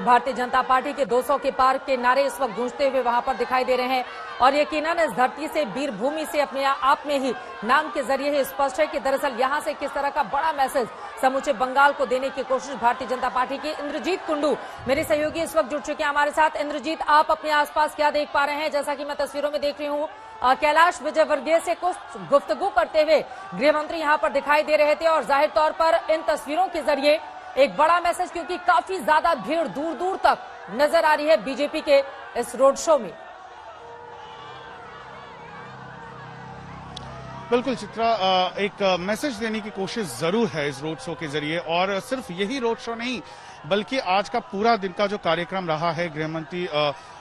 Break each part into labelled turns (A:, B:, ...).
A: Bharatiya Janata party के 200 के पार के नारे इस वक्त गूंजते हुए वहां पर दिखाई दे रहे हैं। और यकीनन इस धरती से, वीर भूमि से अपने आप में ही नाम के जरिए ही स्पष्ट है कि दरअसल यहां से किस तरह का बड़ा मैसेज समूचे बंगाल को देने की कोशिश भारतीय जनता पार्टी की। इंद्रजीत कुंडू मेरे सहयोगी इस वक्त जुड़ चुके हैं हमारे साथ। इंद्रजीत, आप अपने आसपास क्या देख पा रहे हैं? जैसा कि मैं तस्वीरों में देख रही हूँ, कैलाश विजयवर्गीय से कुछ गुफ्तगू करते हुए गृह मंत्री यहाँ पर दिखाई दे रहे थे और जाहिर तौर पर इन तस्वीरों के जरिए एक बड़ा मैसेज, क्योंकि काफी ज्यादा भीड़ दूर दूर तक नजर आ रही है बीजेपी के इस रोड शो में।
B: बिल्कुल चित्रा, एक मैसेज देने की कोशिश जरूर है इस रोड शो के जरिए। और सिर्फ यही रोड शो नहीं, बल्कि आज का पूरा दिन का जो कार्यक्रम रहा है, गृह मंत्री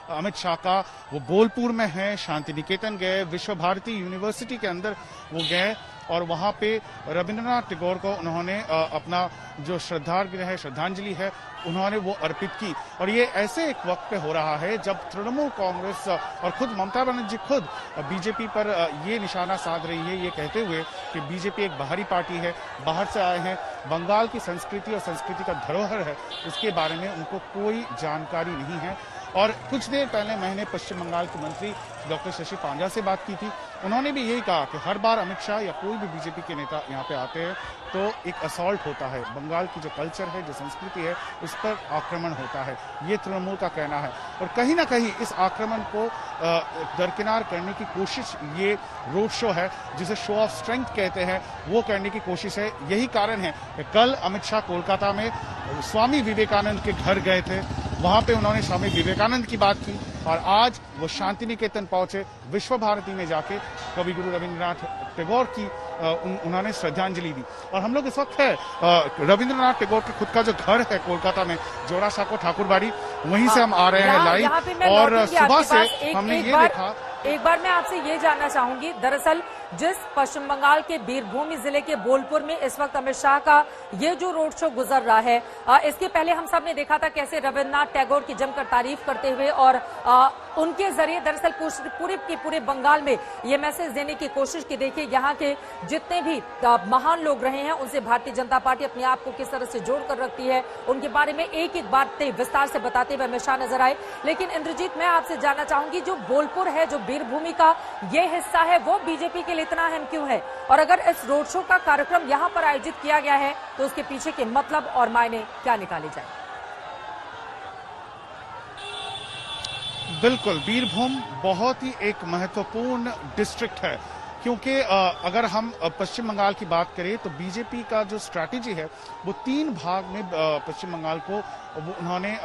B: अमित शाह का, वो बोलपुर में है, शांति निकेतन गए, विश्व भारती यूनिवर्सिटी के अंदर वो गए और वहां पे रविंद्रनाथ टैगोर को उन्होंने अपना जो श्रद्धांजलि है उन्होंने वो अर्पित की। और ये ऐसे एक वक्त पे हो रहा है जब तृणमूल कांग्रेस और खुद ममता बनर्जी खुद बीजेपी पर ये निशाना साध रही है, ये कहते हुए कि बीजेपी एक बाहरी पार्टी है, बाहर से आए हैं, बंगाल की संस्कृति और संस्कृति का धरोहर है, उसके बारे में उनको कोई जानकारी नहीं है। और कुछ देर पहले मैंने पश्चिम बंगाल के मंत्री डॉक्टर शशि पांजा से बात की थी, उन्होंने भी यही कहा कि हर बार अमित शाह या कोई भी बीजेपी के नेता यहाँ पे आते हैं तो एक असॉल्ट होता है, बंगाल की जो कल्चर है, जो संस्कृति है, उस पर आक्रमण होता है, ये तृणमूल का कहना है। और कहीं ना कहीं इस आक्रमण को दरकिनार करने की कोशिश ये रोड शो है, जिसे शो ऑफ स्ट्रेंथ कहते हैं, वो करने की कोशिश है। यही कारण है कि कल अमित शाह कोलकाता में स्वामी विवेकानंद के घर गए थे, वहां पे उन्होंने स्वामी विवेकानंद की बात की और आज वो शांति निकेतन पहुंचे, विश्व भारती में जाके कवि गुरु रविंद्रनाथ टैगोर की उन्होंने श्रद्धांजलि दी। और हम लोग इस वक्त है रविंद्रनाथ टैगोर के खुद का जो घर है कोलकाता में, जोड़ा साको ठाकुरबाड़ी, वहीं से हम आ रहे हैं लाइव। और सुबह से हमने ये देखा।
A: एक बार मैं आपसे ये जानना चाहूंगी, दरअसल जिस पश्चिम बंगाल के बीरभूम जिले के बोलपुर में इस वक्त अमित शाह का ये जो रोड शो गुजर रहा है, इसके पहले हम सब ने देखा था कैसे रविन्द्रनाथ टैगोर की जमकर तारीफ करते हुए और उनके जरिए दरअसल पूरे बंगाल में ये मैसेज देने की कोशिश की। देखिए यहाँ के जितने भी महान लोग रहे हैं उनसे भारतीय जनता पार्टी अपने आप को किस तरह से जोड़ कर रखती है, उनके बारे में एक एक बातें विस्तार से बताते हुए अमित शाह नजर आए। लेकिन इंद्रजीत, मैं आपसे जानना चाहूंगी, जो बोलपुर है, जो बीरभूमि का ये हिस्सा है, वो बीजेपी के लिए इतना अहम क्यों है? और अगर इस रोड शो का कार्यक्रम यहाँ पर आयोजित किया गया है तो उसके पीछे के मतलब और मायने क्या निकाले जाए?
B: बिल्कुल, बीरभूम बहुत ही एक महत्वपूर्ण डिस्ट्रिक्ट है, क्योंकि अगर हम पश्चिम बंगाल की बात करें तो बीजेपी का जो स्ट्रैटेजी है वो 3 भाग में पश्चिम बंगाल को उन्होंने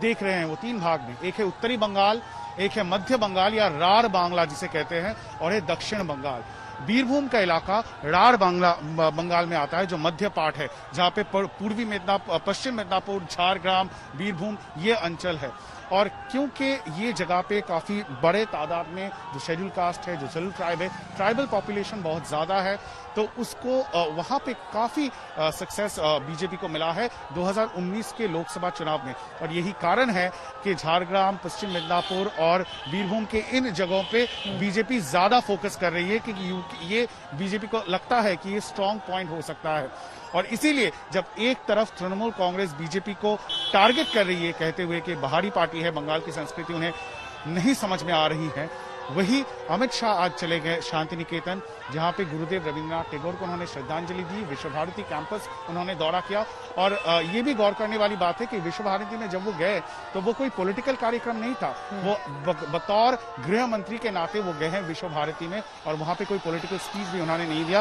B: देख रहे हैं। वो 3 भाग में, एक है उत्तरी बंगाल, एक है मध्य बंगाल या राढ़ बांग्ला जिसे कहते हैं, और है दक्षिण बंगाल। बीरभूम का इलाका राढ़ बंगाल में आता है, जो मध्य पार्ट है, जहां पे पूर्वी मिदनापुर, पश्चिम मिदनापुर, झारग्राम, बीरभूम ये अंचल है। और क्योंकि ये जगह पे काफी बड़े तादाद में जो शेड्यूल कास्ट है, जो शेड्यूल ट्राइब है, ट्राइबल पॉपुलेशन बहुत ज्यादा है, तो उसको वहां पे काफी सक्सेस बीजेपी को मिला है 2019 के लोकसभा चुनाव में। और यही कारण है कि झारग्राम, पश्चिम मिदनापुर और बीरभूम के इन जगहों पे बीजेपी ज्यादा फोकस कर रही है, क्योंकि ये बीजेपी को लगता है कि ये स्ट्रांग पॉइंट हो सकता है। और इसीलिए जब एक तरफ तृणमूल कांग्रेस बीजेपी को टारगेट कर रही है, कहते हुए कि बाहरी पार्टी है, बंगाल की संस्कृति उन्हें नहीं समझ में आ रही है, वही अमित शाह आज चले गए शांति निकेतन, जहां पे गुरुदेव रविंद्रनाथ टैगोर को उन्होंने श्रद्धांजलि दी। विश्व भारती कैंपस उन्होंने दौरा किया। और ये भी गौर करने वाली बात है कि विश्व भारती में जब वो गए तो वो कोई पॉलिटिकल कार्यक्रम नहीं था, वो बतौर गृह मंत्री के नाते वो गए हैं विश्व भारती में, और वहां पे कोई पॉलिटिकल स्पीच भी उन्होंने नहीं दिया।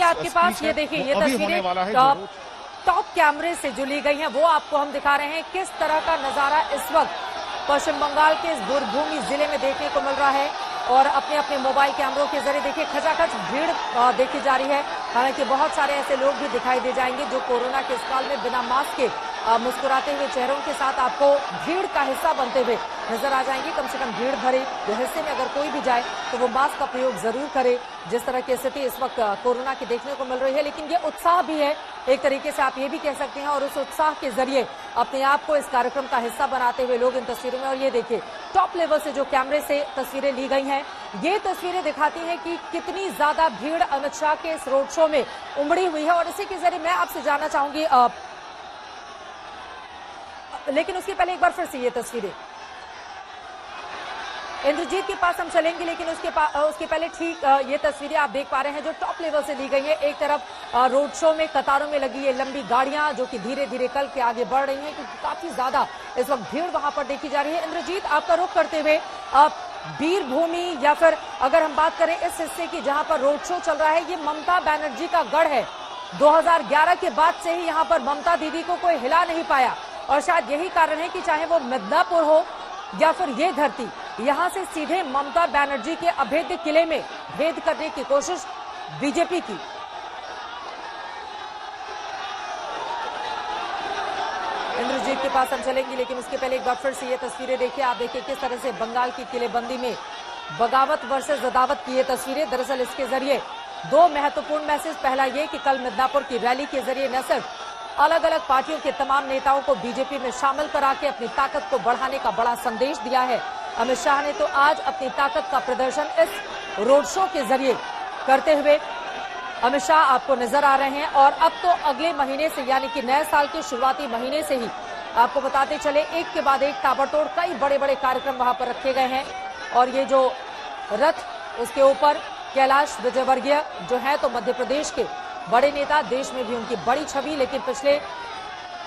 A: आपके पास ये देखिए, ये
B: अभी होने वाला है।
A: टॉप कैमरे से जो ली गई है वो आपको हम दिखा रहे हैं, किस तरह का नजारा इस वक्त पश्चिम बंगाल के इस बीरभूम जिले में देखने को मिल रहा है। और अपने अपने मोबाइल कैमरों के जरिए देखिए खचाखच भीड़ देखी जा रही है। हालांकि बहुत सारे ऐसे लोग भी दिखाई दे जाएंगे जो कोरोना के इस काल में बिना मास्क के मुस्कुराते हुए चेहरों के साथ आपको भीड़ का हिस्सा बनते हुए नजर आ जाएंगे। कम से कम भीड़ भरे हिस्से में अगर कोई भी जाए तो वो मास्क का प्रयोग जरूर करे, जिस तरह की स्थिति इस वक्त कोरोना की देखने को मिल रही है। लेकिन ये उत्साह भी है एक तरीके से, आप ये भी कह सकते हैं, और उस उत्साह के जरिए अपने आप को इस कार्यक्रम का हिस्सा बनाते हुए लोग इन तस्वीरों में। और ये देखिए टॉप लेवल से जो कैमरे से तस्वीरें ली गई हैं, ये तस्वीरें दिखाती हैं कि कितनी ज्यादा भीड़ अमित शाह के इस रोड शो में उमड़ी हुई है। और इसी के जरिए मैं आपसे जानना चाहूंगी लेकिन उसके पहले एक बार फिर से ये तस्वीरें इंद्रजीत के पास हम चलेंगे, लेकिन उसके पहले ठीक ये तस्वीरें आप देख पा रहे हैं जो टॉप लेवल से ली गई है। एक तरफ रोड शो में कतारों में लगी ये लंबी गाड़ियां जो कि धीरे धीरे कल के आगे बढ़ रही हैं, क्योंकि काफी ज्यादा इस वक्त भीड़ वहां पर देखी जा रही है। इंद्रजीत, आपका रुख करते हुए वीर भूमि या फिर अगर हम बात करें इस हिस्से की जहां पर रोड शो चल रहा है, ये ममता बनर्जी का गढ़ है। 2011 के बाद से ही यहाँ पर ममता दीदी को कोई हिला नहीं पाया, और शायद यही कारण है कि चाहे वो मिदनापुर हो या फिर ये धरती, यहां से सीधे ममता बनर्जी के अभेद्य किले में भेद करने की कोशिश बीजेपी की। इंद्रजीत के पास हम चलेंगे, लेकिन उसके पहले एक बार फिर से ये तस्वीरें देखिए। आप देखिए किस तरह से बंगाल की किलेबंदी में बगावत वर्सेस अदावत की ये तस्वीरें। दरअसल इसके जरिए दो महत्वपूर्ण मैसेज, पहला ये कि कल मिदनापुर की रैली के जरिए न सिर्फ अलग अलग पार्टियों के तमाम नेताओं को बीजेपी में शामिल करा के अपनी ताकत को बढ़ाने का बड़ा संदेश दिया है अमित शाह ने, तो आज अपनी ताकत का प्रदर्शन इस रोड शो के जरिए करते हुए अमित शाह आपको नजर आ रहे हैं। और अब तो अगले महीने से, यानी कि नए साल के शुरुआती महीने से ही आपको बताते चले, एक के बाद एक ताबड़तोड़ कई बड़े बड़े कार्यक्रम वहां पर रखे गए हैं। और ये जो रथ, उसके ऊपर कैलाश विजयवर्गीय जो है तो मध्य प्रदेश के बड़े नेता, देश में भी उनकी बड़ी छवि, लेकिन पिछले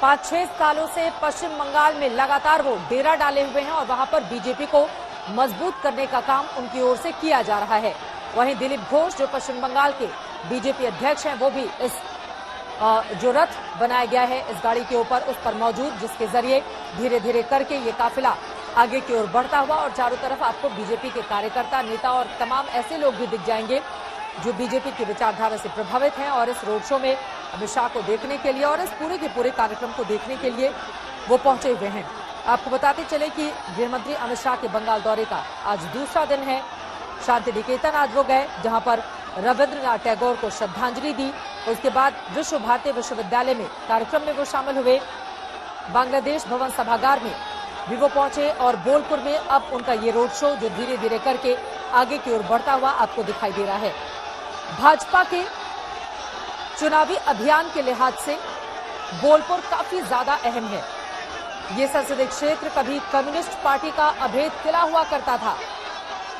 A: 5-6 सालों से पश्चिम बंगाल में लगातार वो डेरा डाले हुए हैं और वहां पर बीजेपी को मजबूत करने का काम उनकी ओर से किया जा रहा है। वहीं दिलीप घोष जो पश्चिम बंगाल के बीजेपी अध्यक्ष हैं, वो भी इस जो रथ बनाया गया है इस गाड़ी के ऊपर, उस पर मौजूद, जिसके जरिए धीरे धीरे करके ये काफिला आगे की ओर बढ़ता हुआ, और चारों तरफ आपको बीजेपी के कार्यकर्ता, नेता और तमाम ऐसे लोग भी दिख जाएंगे जो बीजेपी की विचारधारा से प्रभावित हैं और इस रोड शो में अमित शाह को देखने के लिए और इस पूरे के पूरे कार्यक्रम को देखने के लिए वो पहुंचे हुए हैं। आपको बताते चले कि गृहमंत्री अमित शाह के बंगाल दौरे का आज दूसरा दिन है। शांति निकेतन आज वो गए, जहां पर रविंद्रनाथ टैगोर को श्रद्धांजलि दी। उसके बाद विश्व भारती विश्वविद्यालय में कार्यक्रम में वो शामिल हुए। बांग्लादेश भवन सभागार में भी वो पहुंचे और बोलपुर में अब उनका ये रोड शो जो धीरे धीरे करके आगे की ओर बढ़ता हुआ आपको दिखाई दे रहा है। भाजपा के चुनावी अभियान के लिहाज से बोलपुर काफी ज्यादा अहम है। ये संसदीय क्षेत्र कभी कम्युनिस्ट पार्टी का अभेद किला हुआ करता था।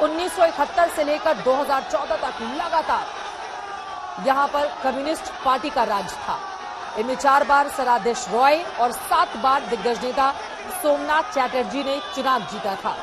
A: 1971 से लेकर 2014 तक लगातार यहां पर कम्युनिस्ट पार्टी का राज था। इनमें 4 बार सरादेश रॉय और 7 बार दिग्गज नेता सोमनाथ चैटर्जी ने चुनाव जीता था।